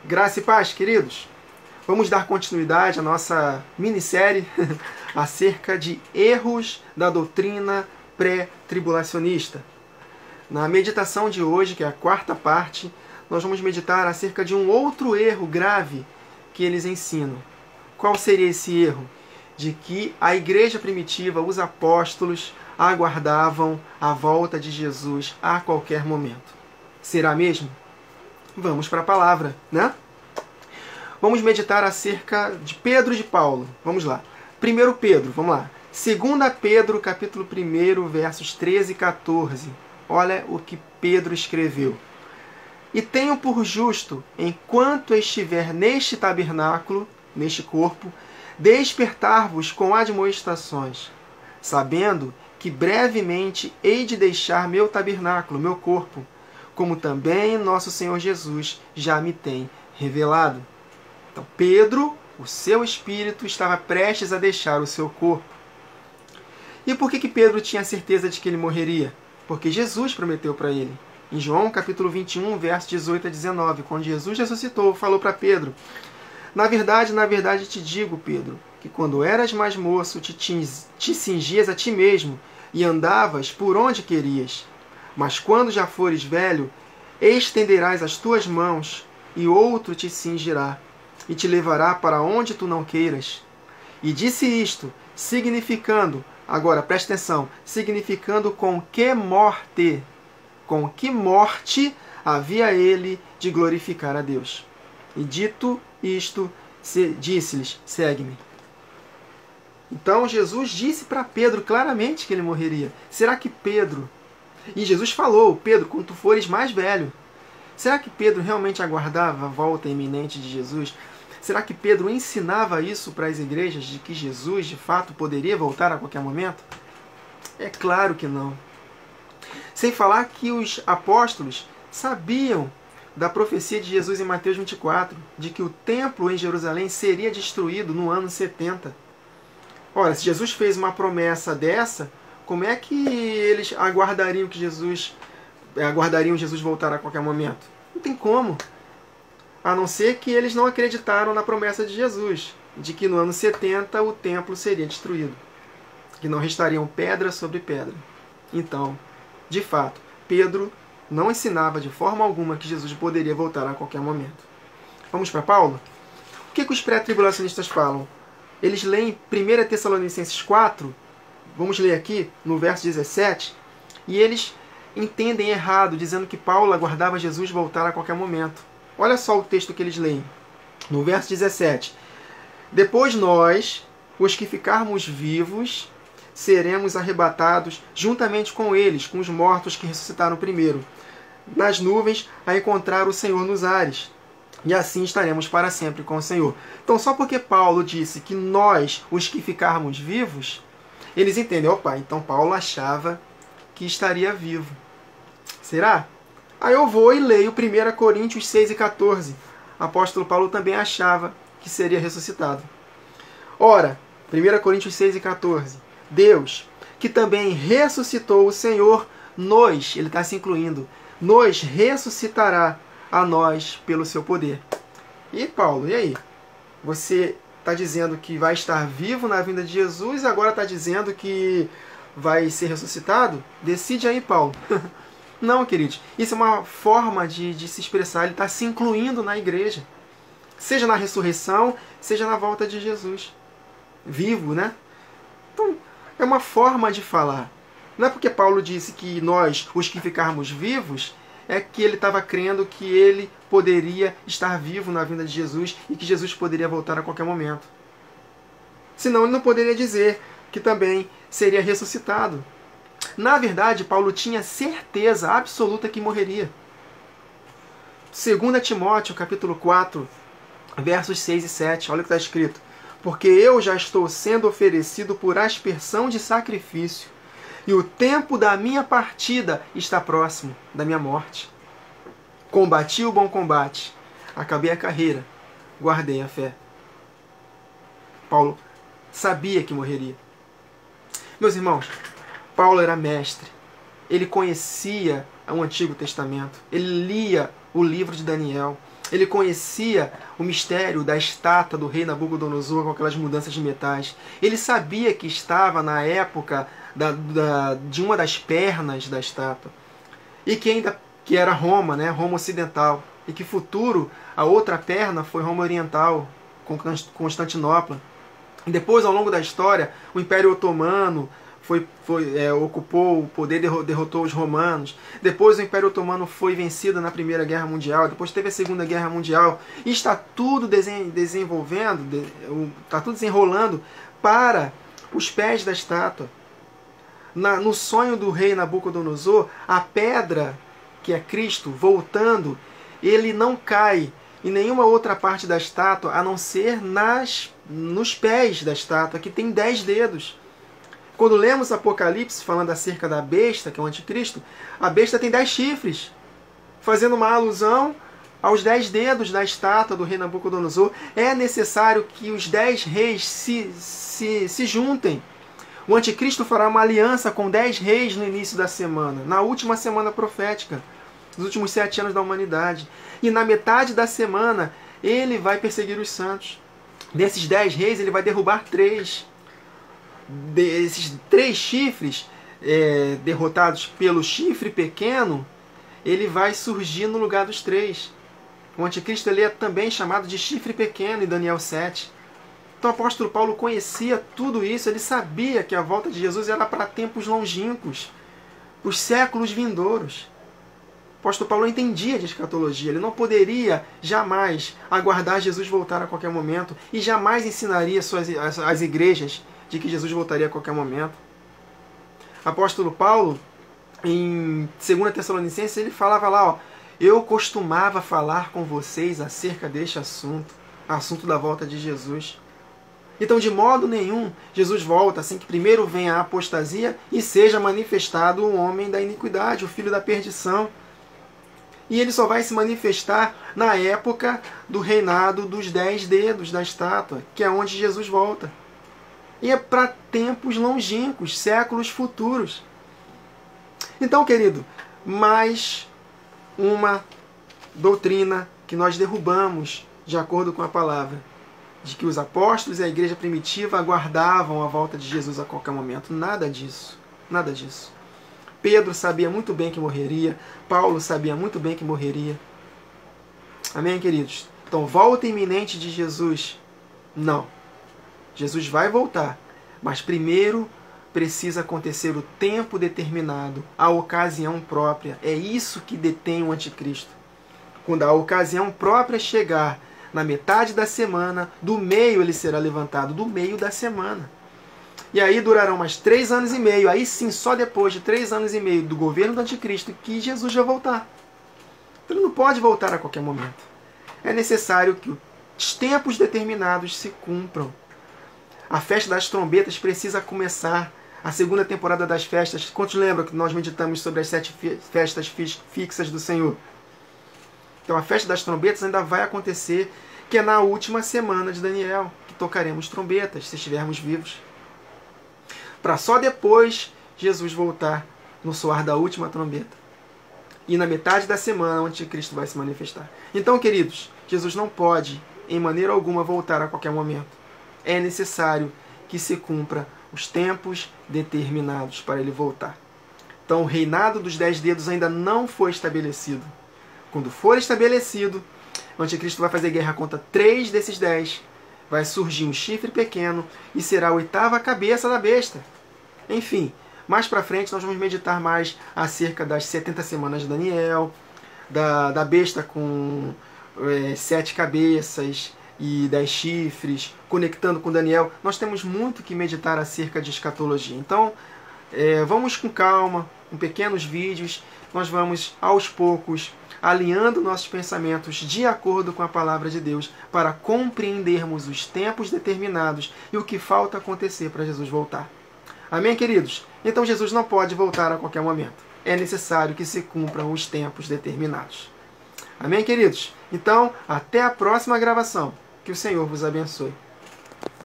Graça e paz, queridos. Vamos dar continuidade à nossa minissérie acerca de erros da doutrina pré-tribulacionista. Na meditação de hoje, que é a quarta parte, nós vamos meditar acerca de um outro erro grave que eles ensinam. Qual seria esse erro? De que a igreja primitiva, os apóstolos, aguardavam a volta de Jesus a qualquer momento. Será mesmo? Vamos para a palavra, né? Vamos meditar acerca de Pedro e de Paulo. Vamos lá. Primeiro Pedro, vamos lá. 2 Pedro, capítulo 1, versos 13 e 14. Olha o que Pedro escreveu. E tenho por justo, enquanto estiver neste tabernáculo, neste corpo, despertar-vos com admoestações, sabendo que brevemente hei de deixar meu tabernáculo, meu corpo, como também nosso Senhor Jesus já me tem revelado. Então, Pedro, o seu espírito, estava prestes a deixar o seu corpo. E por que Pedro tinha certeza de que ele morreria? Porque Jesus prometeu para ele. Em João capítulo 21, versos 18 a 19, quando Jesus ressuscitou, falou para Pedro: na verdade te digo, Pedro, que quando eras mais moço, te cingias a ti mesmo e andavas por onde querias. Mas quando já fores velho, estenderás as tuas mãos, e outro te cingirá, e te levará para onde tu não queiras. E disse isto, significando, agora presta atenção, significando com que morte havia ele de glorificar a Deus. E dito isto, disse-lhes, segue-me. Então Jesus disse para Pedro claramente que ele morreria. Será que Pedro... E Jesus falou, Pedro, quando tu fores mais velho. Será que Pedro realmente aguardava a volta iminente de Jesus? Será que Pedro ensinava isso para as igrejas, de que Jesus, de fato, poderia voltar a qualquer momento? É claro que não. Sem falar que os apóstolos sabiam da profecia de Jesus em Mateus 24, de que o templo em Jerusalém seria destruído no ano 70. Ora, se Jesus fez uma promessa dessa, como é que eles aguardariam Jesus voltar a qualquer momento? Não tem como. A não ser que eles não acreditaram na promessa de Jesus, de que no ano 70 o templo seria destruído, que não restariam pedra sobre pedra. Então, de fato, Pedro não ensinava de forma alguma que Jesus poderia voltar a qualquer momento. Vamos para Paulo? O que os pré-tribulacionistas falam? Eles leem 1 Tessalonicenses 4, vamos ler aqui no verso 17, e eles entendem errado, dizendo que Paulo aguardava Jesus voltar a qualquer momento. Olha só o texto que eles leem. No verso 17. Depois nós, os que ficarmos vivos, seremos arrebatados juntamente com eles, com os mortos que ressuscitaram primeiro, nas nuvens, a encontrar o Senhor nos ares. E assim estaremos para sempre com o Senhor. Então, só porque Paulo disse que nós, os que ficarmos vivos, eles entendem, opa, então Paulo achava que estaria vivo. Será? Aí eu vou e leio 1 Coríntios 6 e 14. O apóstolo Paulo também achava que seria ressuscitado. Ora, 1 Coríntios 6 e 14. Deus, que também ressuscitou o Senhor, ele está se incluindo, nos ressuscitará a nós pelo seu poder. E Paulo, e aí? Você está dizendo que vai estar vivo na vinda de Jesus e agora está dizendo que vai ser ressuscitado? Decide aí, Paulo. Não, queridos. Isso é uma forma de se expressar. Ele está se incluindo na igreja. Seja na ressurreição, seja na volta de Jesus. Vivo, né? Então, é uma forma de falar. Não é porque Paulo disse que nós, os que ficarmos vivos, é que ele estava crendo que ele poderia estar vivo na vinda de Jesus e que Jesus poderia voltar a qualquer momento. Senão ele não poderia dizer que também seria ressuscitado. Na verdade, Paulo tinha certeza absoluta que morreria. 2 Timóteo, capítulo 4, versos 6 e 7, olha o que está escrito. Porque eu já estou sendo oferecido por aspersão de sacrifício, e o tempo da minha partida está próximo, da minha morte. Combati o bom combate, acabei a carreira, guardei a fé. Paulo sabia que morreria. Meus irmãos, Paulo era mestre. Ele conhecia o Antigo Testamento. Ele lia o livro de Daniel. Ele conhecia o mistério da estátua do rei Nabucodonosor com aquelas mudanças de metais. Ele sabia que estava na época de uma das pernas da estátua. E que era Roma, né? Roma ocidental. E que futuro a outra perna foi Roma oriental, com Constantinopla. E depois, ao longo da história, o Império Otomano ocupou o poder, derrotou os romanos. Depois o Império Otomano foi vencido na Primeira Guerra Mundial. Depois teve a Segunda Guerra Mundial. E está tudo está tudo desenrolando para os pés da estátua. No sonho do rei Nabucodonosor, a pedra, que é Cristo, voltando, ele não cai em nenhuma outra parte da estátua, a não ser nos pés da estátua, que tem 10 dedos. Quando lemos Apocalipse, falando acerca da besta, que é o anticristo, a besta tem 10 chifres, fazendo uma alusão aos 10 dedos da estátua do rei Nabucodonosor. É necessário que os 10 reis se juntem. O anticristo fará uma aliança com 10 reis no início da semana, na última semana profética, nos últimos 7 anos da humanidade. E na metade da semana, ele vai perseguir os santos. Desses 10 reis, ele vai derrubar 3. Desses 3 chifres derrotados pelo chifre pequeno, ele vai surgir no lugar dos 3. O anticristo ele é também chamado de chifre pequeno em Daniel 7. Então o apóstolo Paulo conhecia tudo isso, ele sabia que a volta de Jesus era para tempos longínquos, os séculos vindouros. O apóstolo Paulo entendia de escatologia, ele não poderia jamais aguardar Jesus voltar a qualquer momento e jamais ensinaria às igrejas de que Jesus voltaria a qualquer momento. O apóstolo Paulo, em 2 Tessalonicenses, ele falava lá, eu costumava falar com vocês acerca deste assunto da volta de Jesus. Então, de modo nenhum, Jesus volta assim que primeiro venha a apostasia e seja manifestado o homem da iniquidade, o filho da perdição. E ele só vai se manifestar na época do reinado dos 10 dedos da estátua, que é onde Jesus volta. E é para tempos longínquos, séculos futuros. Então, querido, mais uma doutrina que nós derrubamos de acordo com a palavra, de que os apóstolos e a igreja primitiva aguardavam a volta de Jesus a qualquer momento. Nada disso. Nada disso. Pedro sabia muito bem que morreria. Paulo sabia muito bem que morreria. Amém, queridos? Então, volta iminente de Jesus? Não. Jesus vai voltar, mas primeiro precisa acontecer o tempo determinado, a ocasião própria. É isso que detém o anticristo. Quando a ocasião própria chegar, na metade da semana, do meio ele será levantado, do meio da semana. E aí durarão mais 3 anos e meio, aí sim, só depois de 3 anos e meio do governo do anticristo, que Jesus vai voltar. Ele não pode voltar a qualquer momento. É necessário que os tempos determinados se cumpram. A festa das trombetas precisa começar. A segunda temporada das festas. Quantos lembram que nós meditamos sobre as 7 festas fixas do Senhor? Então a festa das trombetas ainda vai acontecer, que é na última semana de Daniel, que tocaremos trombetas, se estivermos vivos. Para só depois Jesus voltar no soar da última trombeta. E na metade da semana o anticristo vai se manifestar. Então, queridos, Jesus não pode, em maneira alguma, voltar a qualquer momento. É necessário que se cumpra os tempos determinados para ele voltar. Então o reinado dos 10 dedos ainda não foi estabelecido. Quando for estabelecido, o anticristo vai fazer guerra contra 3 desses 10. Vai surgir um chifre pequeno e será a 8ª cabeça da besta. Enfim, mais para frente nós vamos meditar mais acerca das 70 semanas de Daniel, da besta com 7 cabeças e 10 chifres, conectando com Daniel. Nós temos muito que meditar acerca de escatologia. Então, vamos com calma, em pequenos vídeos, nós vamos aos poucos alinhando nossos pensamentos de acordo com a palavra de Deus para compreendermos os tempos determinados e o que falta acontecer para Jesus voltar. Amém, queridos? Então Jesus não pode voltar a qualquer momento. É necessário que se cumpram os tempos determinados. Amém, queridos? Então, até a próxima gravação. Que o Senhor vos abençoe.